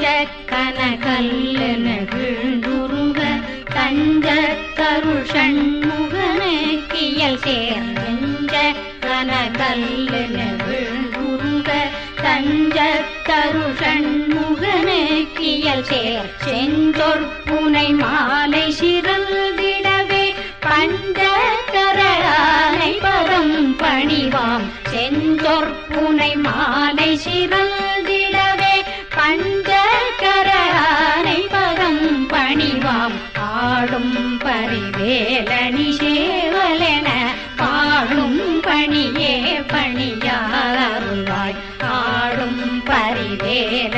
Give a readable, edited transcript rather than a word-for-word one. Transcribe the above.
செஞ்ச கனகல்லென விழுந்துருக தஞ்ச தருள் சண்முகனுக்கியல் சேர் செஞ்ச கனகல்லென விழுந்துருக தஞ்ச தருள் சண்முகனுக்கியல் சேர் செஞ்சொற்புனை மாலை சிறந்திடவே பஞ்சகரனை பதம் பணிவாம் செஞ்சொற்புனை மாலை சிறந்திடவே பஞ்சகரனை பதம் பணிவாம் ஆடும் பரிவேலணி சேவலென பாடும் பணியே பணியாருள்வாய் ஆடும் பரிவேல